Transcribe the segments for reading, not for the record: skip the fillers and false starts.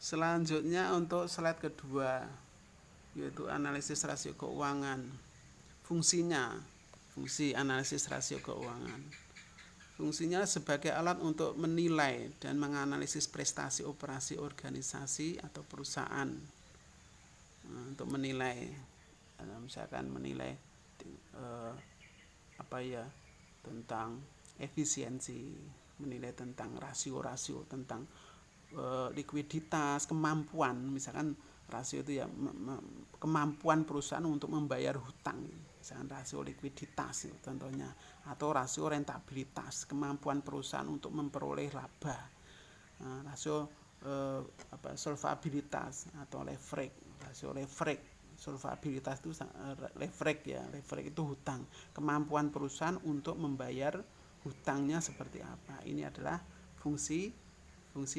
Selanjutnya untuk slide kedua, yaitu analisis rasio keuangan. Fungsi analisis rasio keuangan. Fungsinya sebagai alat untuk menilai dan menganalisis prestasi operasi organisasi atau perusahaan. Untuk menilai, misalkan menilai tentang efisiensi, menilai tentang rasio-rasio, tentang likuiditas, kemampuan, misalkan rasio itu ya kemampuan perusahaan untuk membayar hutang, misalkan rasio likuiditas contohnya, atau rasio rentabilitas, kemampuan perusahaan untuk memperoleh laba, rasio solvabilitas atau leverage, rasio leverage. Solvabilitas itu leverage ya, leverage itu hutang, kemampuan perusahaan untuk membayar hutangnya seperti apa. Ini adalah fungsi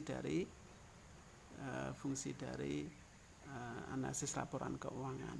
dari analisis laporan keuangan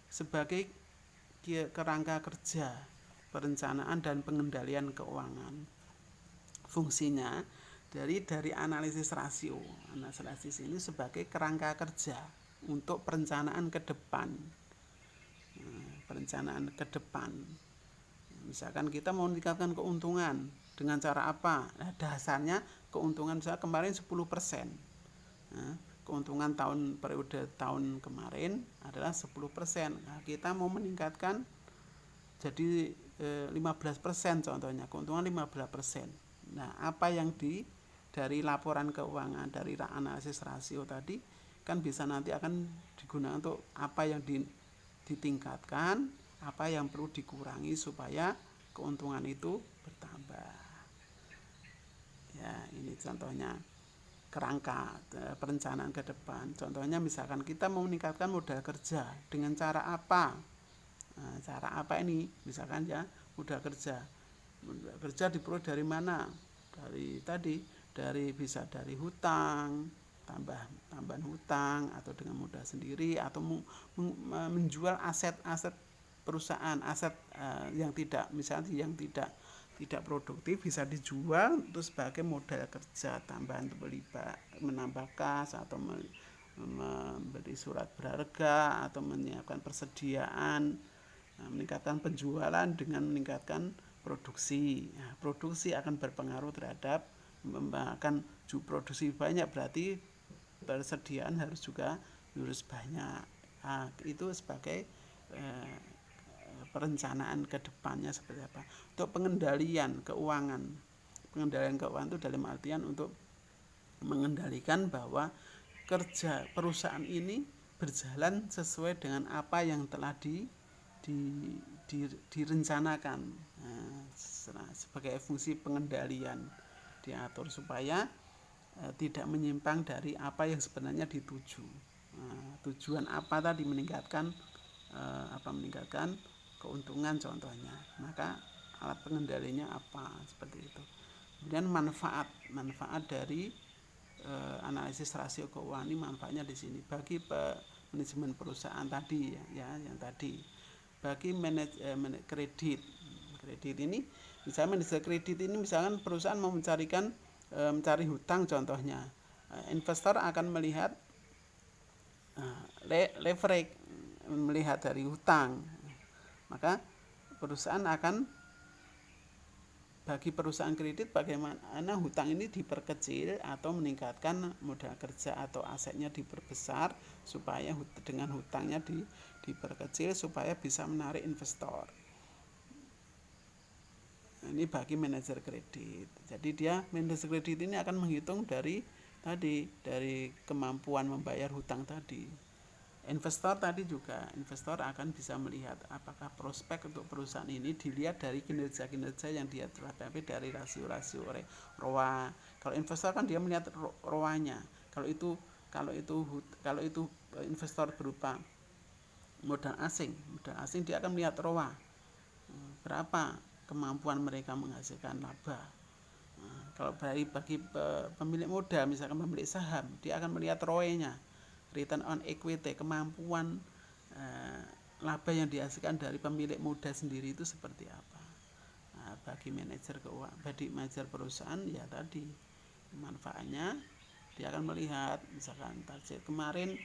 sebagai kerangka kerja perencanaan dan pengendalian keuangan. Fungsinya dari analisis rasio. Analisis ini sebagai kerangka kerja untuk perencanaan ke depan. Misalkan kita mau meningkatkan keuntungan dengan cara apa? Nah, dasarnya keuntungan misalnya kemarin 10%. Keuntungan periode tahun kemarin adalah 10%. Nah, kita mau meningkatkan jadi 15% contohnya, keuntungan 15%. Nah, apa yang dari laporan keuangan, dari analisis rasio tadi kan bisa nanti akan digunakan untuk apa yang ditingkatkan, apa yang perlu dikurangi supaya keuntungan itu bertambah. Ya, ini contohnya kerangka perencanaan ke depan. Contohnya misalkan kita mau meningkatkan modal kerja dengan cara apa? Nah, cara apa ini? Misalkan ya, modal kerja diperoleh dari mana? Bisa dari hutang, tambahan hutang, atau dengan modal sendiri, atau menjual aset perusahaan, aset yang tidak produktif bisa dijual terus sebagai modal kerja tambahan untuk menambah kas, atau membeli surat berharga, atau menyiapkan persediaan, meningkatkan penjualan dengan meningkatkan produksi. Nah, produksi akan berpengaruh terhadap akan produksi banyak, berarti persediaan harus juga banyak. Nah, itu sebagai perencanaan ke depannya seperti apa. Untuk pengendalian keuangan itu dalam artian untuk mengendalikan bahwa kerja perusahaan ini berjalan sesuai dengan apa yang telah direncanakan. Nah, sebagai fungsi pengendalian diatur supaya tidak menyimpang dari apa yang sebenarnya dituju. Tujuan apa tadi? Meningkatkan keuntungan contohnya. Maka alat pengendalinya apa, seperti itu. Kemudian manfaat dari analisis rasio keuangan ini, manfaatnya di sini bagi manajemen perusahaan tadi ya yang tadi. Bagi kredit ini, misalnya manajer kredit ini, misalkan perusahaan mau mencari hutang contohnya, investor akan melihat leverage, melihat dari hutang, maka bagi perusahaan kredit bagaimana hutang ini diperkecil atau meningkatkan modal kerja atau asetnya diperbesar supaya dengan hutangnya diperkecil supaya bisa menarik investor. Ini bagi manajer kredit. Jadi manajer kredit ini akan menghitung dari kemampuan membayar hutang tadi. Investor akan bisa melihat apakah prospek untuk perusahaan ini dilihat dari kinerja yang dia terhadapi, dari rasio-rasio ROA. Kalau investor kan dia melihat ROA-nya. Kalau itu investor berupa modal asing dia akan melihat ROA. Berapa kemampuan mereka menghasilkan laba. Kalau bagi pemilik modal, misalkan pemilik saham, dia akan melihat ROE-nya, return on equity, kemampuan laba yang dihasilkan dari pemilik modal sendiri itu seperti apa. Nah, bagi manajer keuangan, bagi manajer perusahaan ya tadi manfaatnya Dia akan melihat misalkan target kemarin,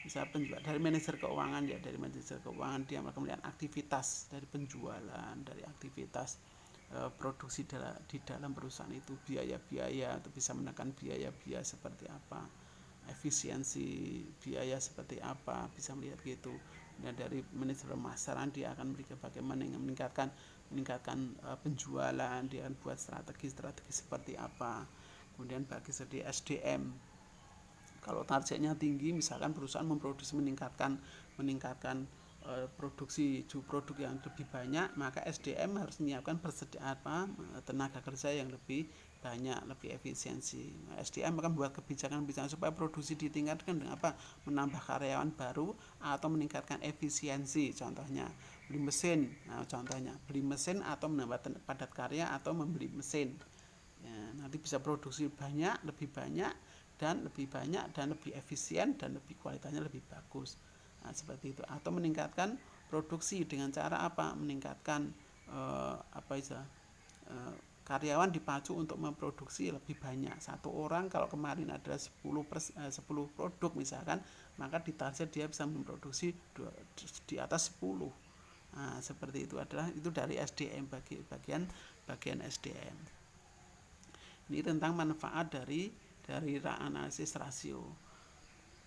misal dari manajer keuangan ya, dari manajer keuangan dia akan melihat aktivitas dari penjualan, dari aktivitas produksi di dalam perusahaan itu, biaya-biaya, atau bisa menekan biaya-biaya seperti apa, efisiensi biaya seperti apa, bisa melihat gitu. Dan dari manajer pemasaran dia akan melihat bagaimana meningkatkan penjualan, dia akan buat strategi seperti apa. Kemudian bagi segi SDM, kalau targetnya tinggi, misalkan perusahaan memproduksi meningkatkan produksi produk yang lebih banyak, maka SDM harus menyiapkan tenaga kerja yang lebih banyak, lebih efisiensi. SDM akan membuat kebijakan supaya produksi ditingkatkan dengan apa? Menambah karyawan baru atau meningkatkan efisiensi. Contohnya beli mesin. Nah, contohnya beli mesin atau menambah padat karya atau membeli mesin. Ya, nanti bisa produksi lebih banyak dan lebih efisien dan kualitasnya lebih bagus. Nah, seperti itu. Atau meningkatkan produksi dengan cara apa? Meningkatkan karyawan dipacu untuk memproduksi lebih banyak. Satu orang kalau kemarin ada 10 produk misalkan, maka ditarget dia bisa memproduksi di atas 10. Nah, seperti itu dari SDM, bagian SDM. Ini tentang manfaat dari analisis rasio.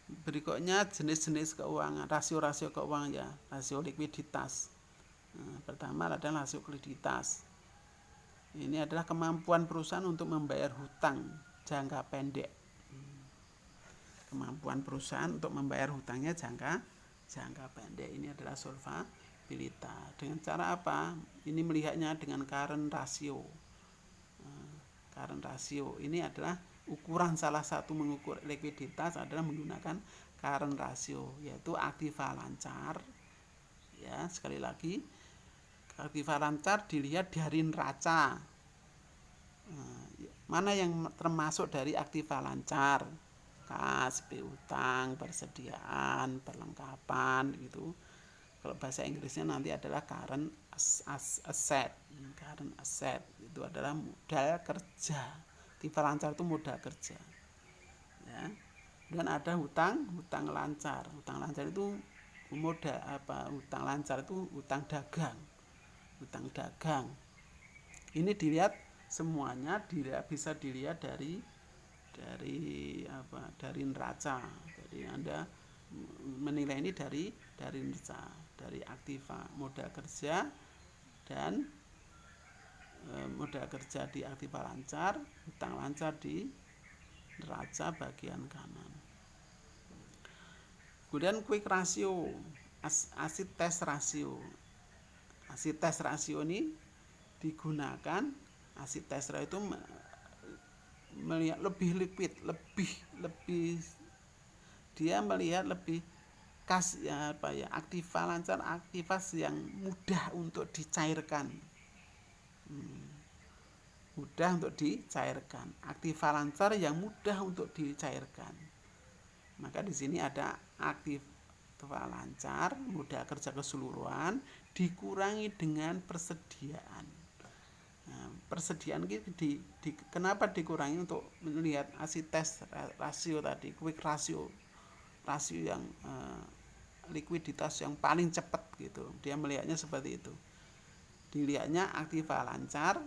Berikutnya jenis-jenis keuangan, rasio-rasio keuangan ya, rasio likuiditas. Nah, pertama adalah rasio likuiditas. Ini adalah kemampuan perusahaan untuk membayar hutang jangka pendek. Kemampuan perusahaan untuk membayar hutangnya jangka pendek. Ini adalah solvabilitas. Dengan cara apa? Ini melihatnya dengan current ratio. Current ratio ini adalah ukuran, salah satu mengukur likuiditas adalah menggunakan current ratio, yaitu aktiva lancar. Ya, sekali lagi, aktiva lancar dilihat dari neraca. Mana yang termasuk dari aktiva lancar? Kas, piutang, persediaan, perlengkapan gitu. Kalau bahasa Inggrisnya nanti adalah current asset. Current asset itu adalah modal kerja. Aktiva lancar itu modal kerja. Ya. Dan ada hutang lancar. Hutang lancar itu modal apa? Hutang lancar itu hutang dagang. Hutang dagang. Ini dilihat semuanya bisa dilihat dari neraca. Jadi Anda menilai ini dari neraca, dari aktiva modal kerja dan modal kerja di aktiva lancar, hutang lancar di neraca bagian kanan. Kemudian quick ratio, acid test ratio. Acid test ratio ini digunakan, acid test ratio itu melihat lebih liquid, lebih dia melihat lebih aktiva lancar, aktivas yang mudah untuk dicairkan. Mudah untuk dicairkan. Aktiva lancar yang mudah untuk dicairkan. Maka di sini ada aktiva lancar, mudah kerja keseluruhan, dikurangi dengan persediaan. Nah, persediaan kenapa dikurangi? Untuk melihat acid test rasio tadi, quick rasio yang likuiditas yang paling cepat gitu. Dia melihatnya seperti itu. Dilihatnya aktiva lancar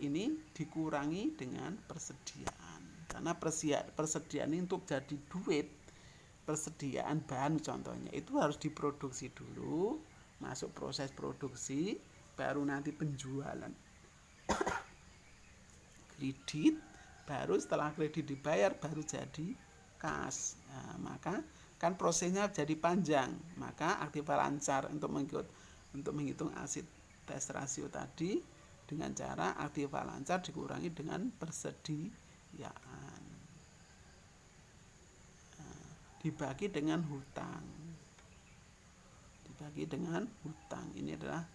ini dikurangi dengan persediaan. Karena persediaan ini untuk jadi duit, persediaan bahan contohnya itu harus diproduksi dulu, masuk proses produksi, baru nanti penjualan. Kredit, baru setelah kredit dibayar baru jadi kas. Nah, maka kan prosesnya jadi panjang. Maka aktiva lancar untuk menghitung acid test rasio tadi dengan cara aktiva lancar dikurangi dengan persediaan. Nah, dibagi dengan hutang. Ini adalah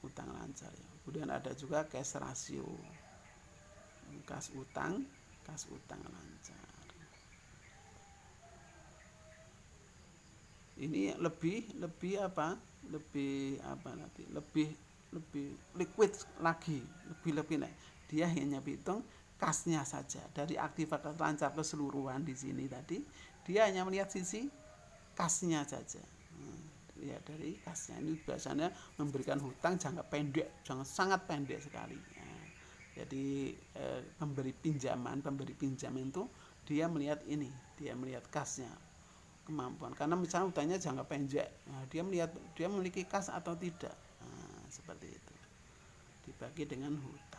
utang lancar ya. Kemudian ada juga cash ratio. Kas utang lancar. Ini lebih lebih liquid lagi, lebih dia hanya hitung kasnya saja. Dari aktivitas lancar keseluruhan di sini tadi, dia hanya melihat sisi kasnya saja. Ya dari kasnya ini biasanya memberikan hutang jangka pendek, sangat pendek sekali. Jadi pemberi pinjaman itu dia melihat ini, dia melihat kasnya, kemampuan. Karena misalnya hutangnya jangka pendek, dia melihat dia memiliki kas atau tidak. Seperti itu. Dibagi dengan hutang.